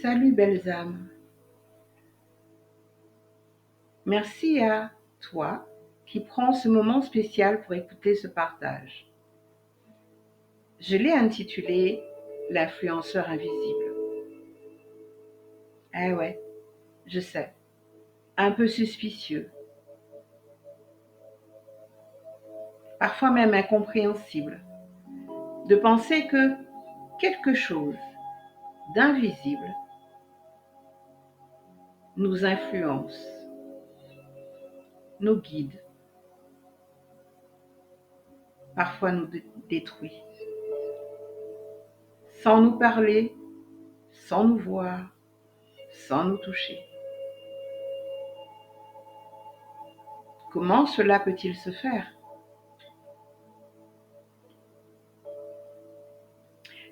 Salut belles âmes, merci à toi qui prends ce moment spécial pour écouter ce partage. Je l'ai intitulé L'influenceur invisible. Eh ouais, je sais, un peu suspicieux, parfois même incompréhensible, de penser que quelque chose d'invisible nous influence, nous guide, parfois nous détruit, sans nous parler, sans nous voir, sans nous toucher. Comment cela peut-il se faire?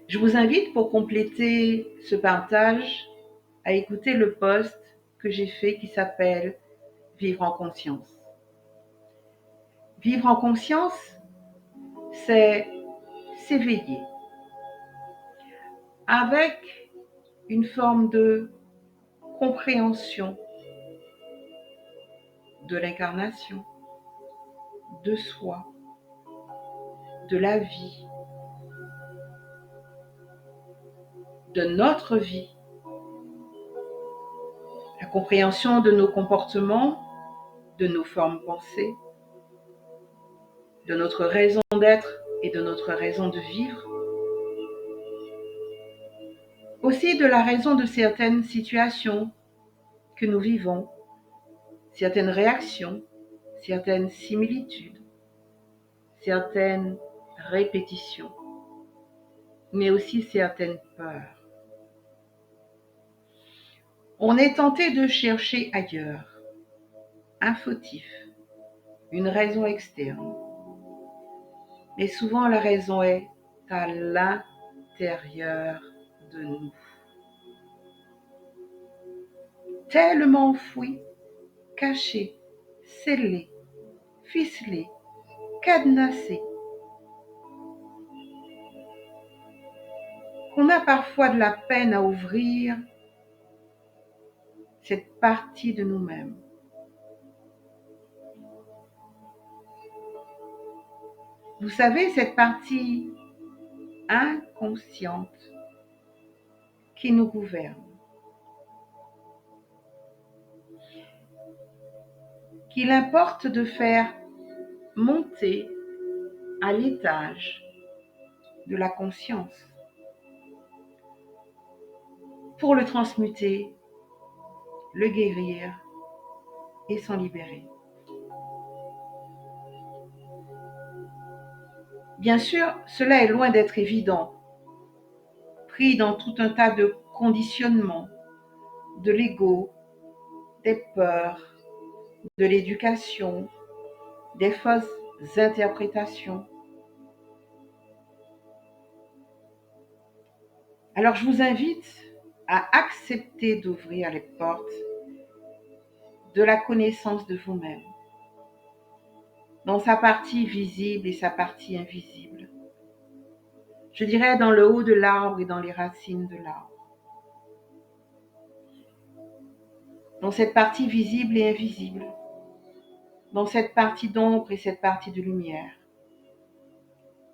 Je vous invite pour compléter ce partage à écouter le post que j'ai fait qui s'appelle Vivre en conscience. Vivre en conscience, c'est s'éveiller avec une forme de compréhension de l'incarnation, de soi, de la vie, de notre vie, la compréhension de nos comportements, de nos formes pensées, de notre raison d'être et de notre raison de vivre, aussi de la raison de certaines situations que nous vivons, certaines réactions, certaines similitudes, certaines répétitions, mais aussi certaines peurs. On est tenté de chercher ailleurs un fautif, une raison externe, mais souvent la raison est à l'intérieur de nous, tellement enfouie, cachée, scellée, ficelée, cadenassée, qu'on a parfois de la peine à ouvrir cette partie de nous-mêmes. Vous savez, cette partie inconsciente qui nous gouverne, qu'il importe de faire monter à l'étage de la conscience pour le transmuter, le guérir et s'en libérer. Bien sûr, cela est loin d'être évident, pris dans tout un tas de conditionnements, de l'ego, des peurs, de l'éducation, des fausses interprétations. Alors je vous invite à accepter d'ouvrir les portes de la connaissance de vous-même, dans sa partie visible et sa partie invisible. Je dirais dans le haut de l'arbre et dans les racines de l'arbre. Dans cette partie visible et invisible, dans cette partie d'ombre et cette partie de lumière,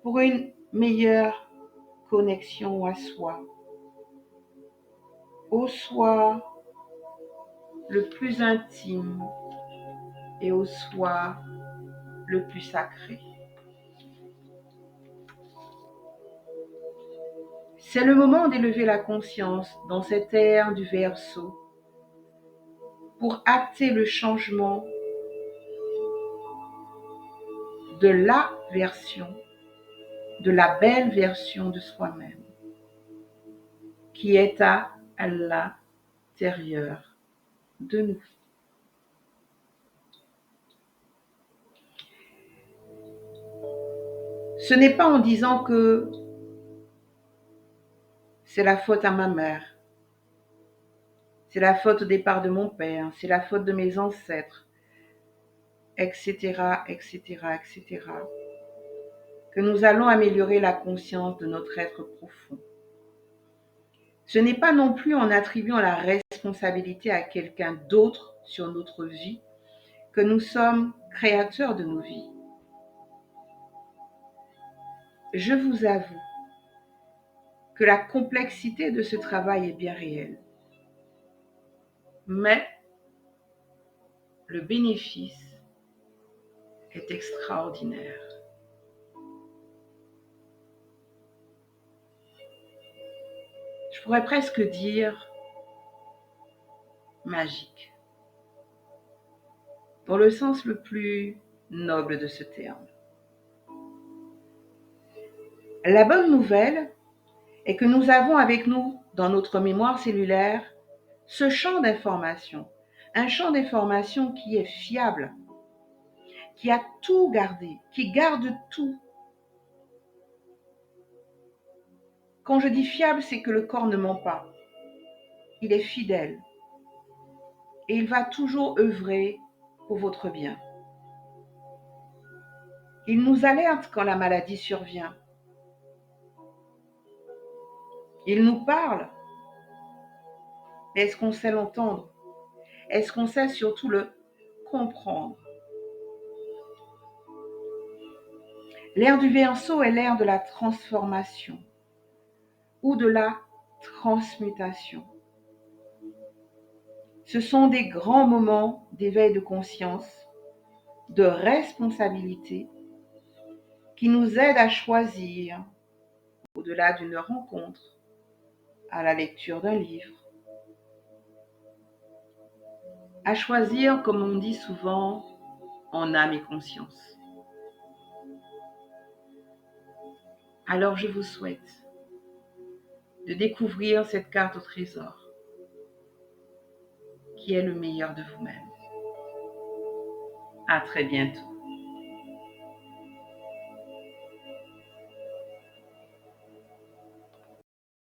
pour une meilleure connexion à soi, au soi le plus intime et au soi le plus sacré. C'est le moment d'élever la conscience dans cette ère du Verseau pour acter le changement de la version, de la belle version de soi-même qui est à l'intérieur de nous. Ce n'est pas en disant que c'est la faute à ma mère, c'est la faute au départ de mon père, c'est la faute de mes ancêtres, etc., etc., etc., que nous allons améliorer la conscience de notre être profond. Ce n'est pas non plus en attribuant la responsabilité à quelqu'un d'autre sur notre vie que nous sommes créateurs de nos vies. Je vous avoue que la complexité de ce travail est bien réelle. Mais le bénéfice est extraordinaire. Je pourrais presque dire magique, dans le sens le plus noble de ce terme. La bonne nouvelle est que nous avons avec nous, dans notre mémoire cellulaire, ce champ d'information, un champ d'information qui est fiable, qui a tout gardé, qui garde tout. Quand je dis fiable, c'est que le corps ne ment pas. Il est fidèle et il va toujours œuvrer pour votre bien. Il nous alerte quand la maladie survient. Il nous parle. Mais est-ce qu'on sait l'entendre? Est-ce qu'on sait surtout le comprendre? L'ère du Verseau est l'ère de la transformation ou de la transmutation. Ce sont des grands moments d'éveil de conscience, de responsabilité, qui nous aident à choisir, au-delà d'une rencontre, à la lecture d'un livre, à choisir, comme on dit souvent, en âme et conscience. Alors je vous souhaite de découvrir cette carte au trésor, qui est le meilleur de vous-même. À très bientôt.